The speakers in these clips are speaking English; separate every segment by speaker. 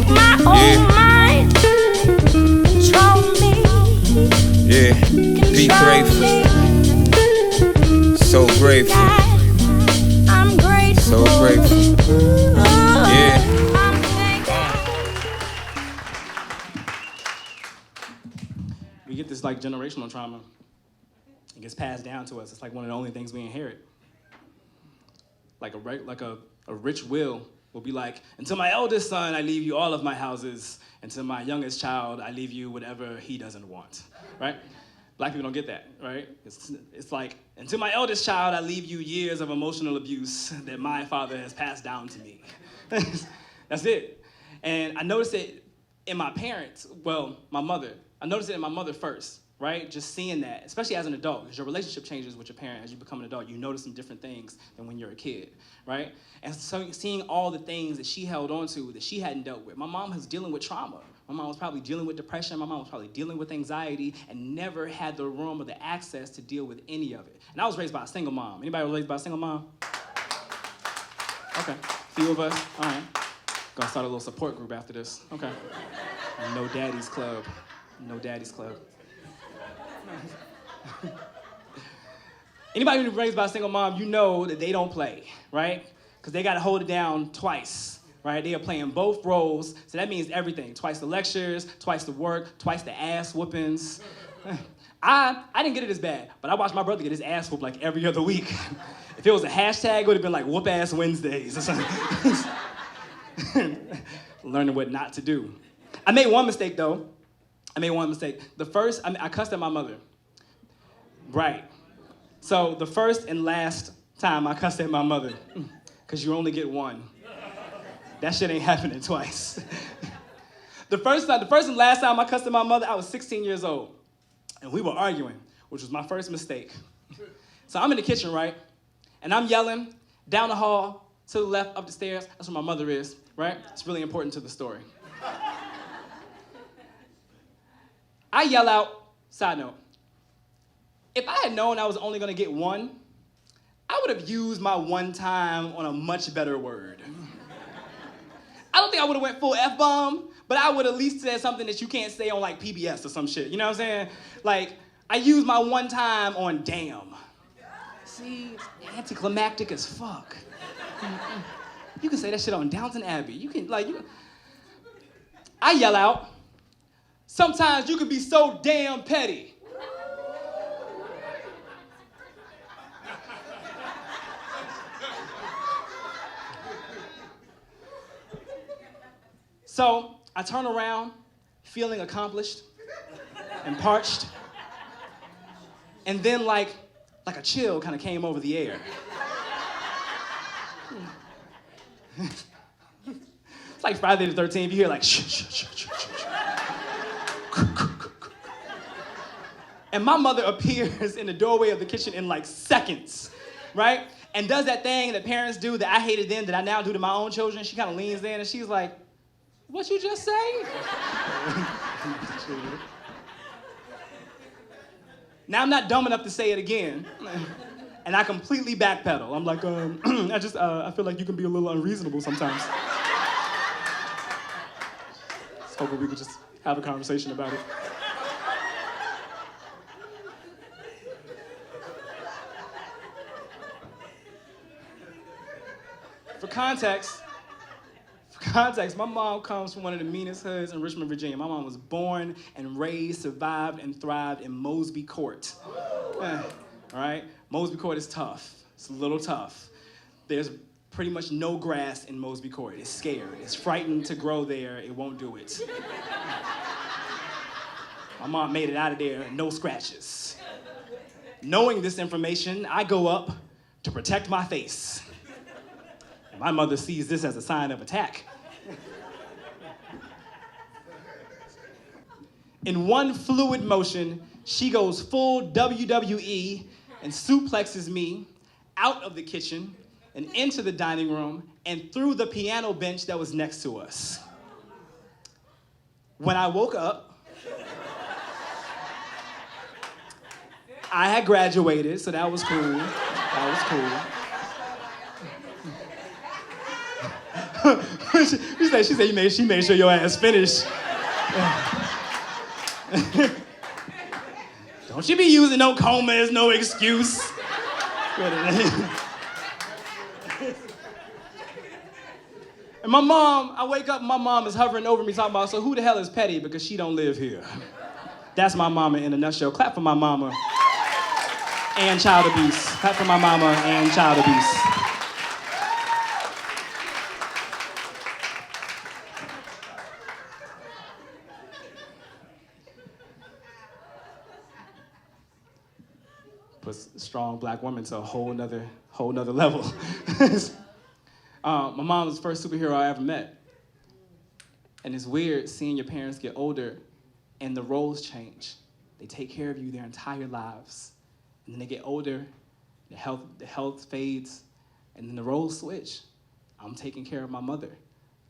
Speaker 1: make my own mind. Control me.
Speaker 2: Yeah, be grateful. So grateful.
Speaker 1: I'm grateful.
Speaker 2: So grateful. Yeah.
Speaker 3: We get this like generational trauma. It gets passed down to us. It's like one of the only things we inherit. Like a rich will be like, until my eldest son, I leave you all of my houses. Until my youngest child, I leave you whatever he doesn't want, right? Black people don't get that, right? It's like, until my eldest child, I leave you years of emotional abuse that my father has passed down to me. That's it. And I noticed it in my parents, well, my mother. I noticed it in my mother first, right? Just seeing that, especially as an adult, because your relationship changes with your parent as you become an adult. You notice some different things than when you're a kid, right? And so seeing all the things that she held on to that she hadn't dealt with. My mom was dealing with trauma. My mom was probably dealing with depression. My mom was probably dealing with anxiety and never had the room or the access to deal with any of it. And I was raised by a single mom. Anybody was raised by a single mom? Okay, few of us, all right. Gonna start a little support group after this, okay. No daddy's club, no daddy's club. Anybody who's raised by a single mom, you know that they don't play, right? Because they gotta hold it down twice. Right, they are playing both roles, so that means everything. Twice the lectures, twice the work, twice the ass whoopings. I didn't get it as bad, but I watched my brother get his ass whooped like every other week. If it was a hashtag, it would have been like whoop ass Wednesdays or something. Learning what not to do. I made one mistake though. The first, I cussed at my mother. Right. So the first and last time I cussed at my mother, because you only get one. That shit ain't happening twice. The first and last time I cussed at my mother, I was 16 years old. And we were arguing, which was my first mistake. So I'm in the kitchen, right? And I'm yelling down the hall, to the left, up the stairs. That's where my mother is, right? It's really important to the story. I yell out, side note, if I had known I was only gonna get one, I would have used my one time on a much better word. I don't think I would have went full F-bomb, but I would at least said something that you can't say on like PBS or some shit. You know what I'm saying? Like, I used my one time on damn. See, it's anticlimactic as fuck. You can say that shit on Downton Abbey. You can, I yell out, sometimes you can be so damn petty. So I turn around, feeling accomplished and parched, and then like a chill kind of came over the air. It's like Friday the 13th, you hear like shh, shh, shh, shh, shh. And my mother appears in the doorway of the kitchen in like seconds, right? And does that thing that parents do that I hated then that I now do to my own children. She kind of leans in and she's like, what you just say? Now I'm not dumb enough to say it again. And I completely backpedal. I'm like, I feel like you can be a little unreasonable sometimes. Just hoping we could just have a conversation about it. For context, my mom comes from one of the meanest hoods in Richmond, Virginia. My mom was born and raised, survived, and thrived in Mosby Court. All right? Mosby Court is tough. It's a little tough. There's pretty much no grass in Mosby Court. It's scared. It's frightened to grow there. It won't do it. My mom made it out of there, no scratches. Knowing this information, I go up to protect my face. And my mother sees this as a sign of attack. In one fluid motion, she goes full WWE and suplexes me out of the kitchen and into the dining room and through the piano bench that was next to us. When I woke up, I had graduated, so that was cool. That was cool. she said she made sure your ass finished. Don't you be using no coma as no excuse. And my mom, I wake up, my mom is hovering over me talking about, so who the hell is Petty because she don't live here? That's my mama in a nutshell. Clap for my mama and child abuse. Clap for my mama and child abuse. Puts strong black women to a whole nother level. My mom was the first superhero I ever met. And it's weird seeing your parents get older and the roles change. They take care of you their entire lives. And then they get older, the health fades, and then the roles switch. I'm taking care of my mother.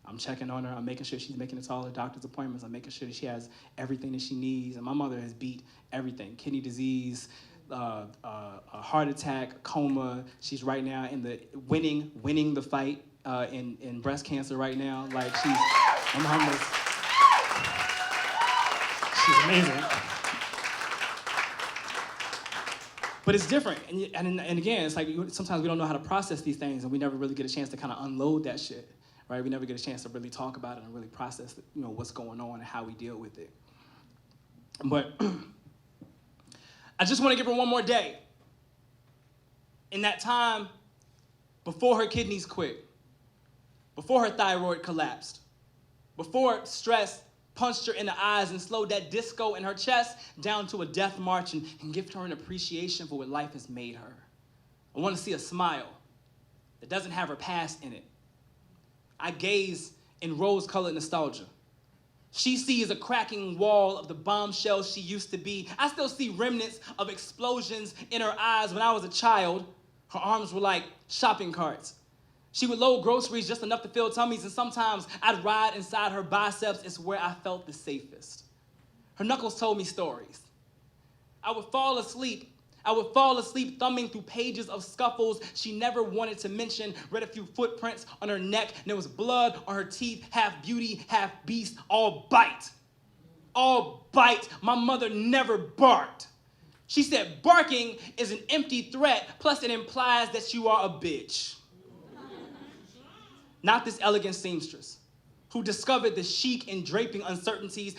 Speaker 3: I'm checking on her. I'm making sure she's making it to all her doctor's appointments. I'm making sure that she has everything that she needs. And my mother has beat everything. Kidney disease, a heart attack, coma. She's right now in the winning the fight in breast cancer right now. Like she's amazing. But it's different, and again, it's like sometimes we don't know how to process these things, and we never really get a chance to kind of unload that shit, right? We never get a chance to really talk about it and really process, what's going on and how we deal with it. But I just want to give her one more day. In that time, before her kidneys quit, before her thyroid collapsed, before stress punched her in the eyes and slowed that disco in her chest down to a death march and give her an appreciation for what life has made her. I want to see a smile that doesn't have her past in it. I gaze in rose-colored nostalgia. She sees a cracking wall of the bombshell she used to be. I still see remnants of explosions in her eyes. When I was a child, her arms were like shopping carts. She would load groceries just enough to fill tummies, and sometimes I'd ride inside her biceps. It's where I felt the safest. Her knuckles told me stories. I would fall asleep thumbing through pages of scuffles she never wanted to mention, read a few footprints on her neck, and there was blood on her teeth, half beauty, half beast, all bite. All bite. My mother never barked. She said barking is an empty threat, plus it implies that you are a bitch. Not this elegant seamstress who discovered the chic in draping uncertainties.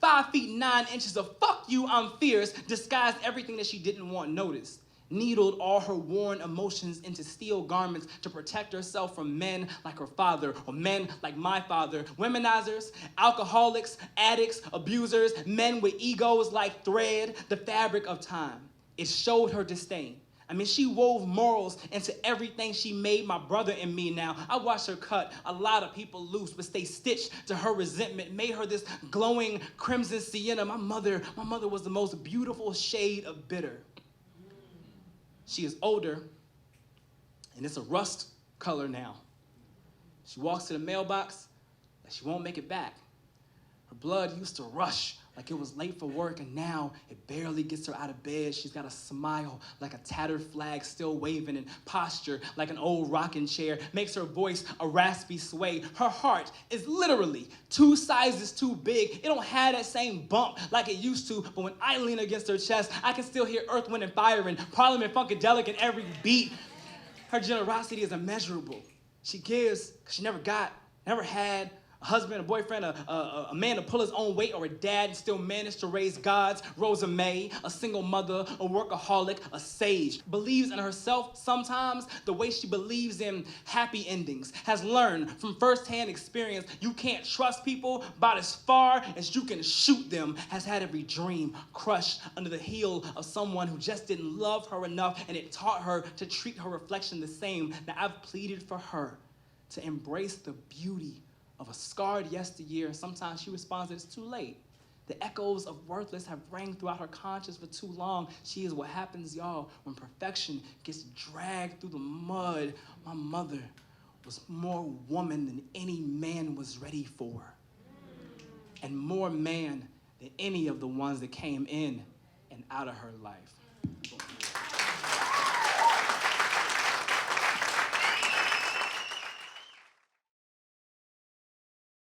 Speaker 3: 5 feet 9 inches of fuck you, I'm fierce, disguised everything that she didn't want noticed. Needled all her worn emotions into steel garments to protect herself from men like her father or men like my father. Womenizers, alcoholics, addicts, abusers, men with egos like thread, the fabric of time. It showed her disdain. She wove morals into everything she made my brother and me now. I watched her cut a lot of people loose, but stay stitched to her resentment, made her this glowing crimson sienna. My mother was the most beautiful shade of bitter. She is older, and it's a rust color now. She walks to the mailbox like she won't make it back. Her blood used to rush like it was late for work, and now it barely gets her out of bed. She's got a smile like a tattered flag still waving, and posture like an old rocking chair makes her voice a raspy sway. Her heart is literally 2 sizes too big. It don't have that same bump like it used to, but when I lean against her chest, I can still hear Earth, Wind, and Fire and Parliament Funkadelic in every beat. Her generosity is immeasurable. She gives because she never had a husband, a boyfriend, a man to pull his own weight, or a dad and still managed to raise gods. Rosa May, a single mother, a workaholic, a sage. Believes in herself sometimes the way she believes in happy endings. Has learned from firsthand experience you can't trust people about as far as you can shoot them. Has had every dream crushed under the heel of someone who just didn't love her enough, and it taught her to treat her reflection the same. Now I've pleaded for her to embrace the beauty of a scarred yesteryear, and sometimes she responds that it's too late. The echoes of worthless have rang throughout her conscience for too long. She is what happens, y'all, when perfection gets dragged through the mud. My mother was more woman than any man was ready for, and more man than any of the ones that came in and out of her life.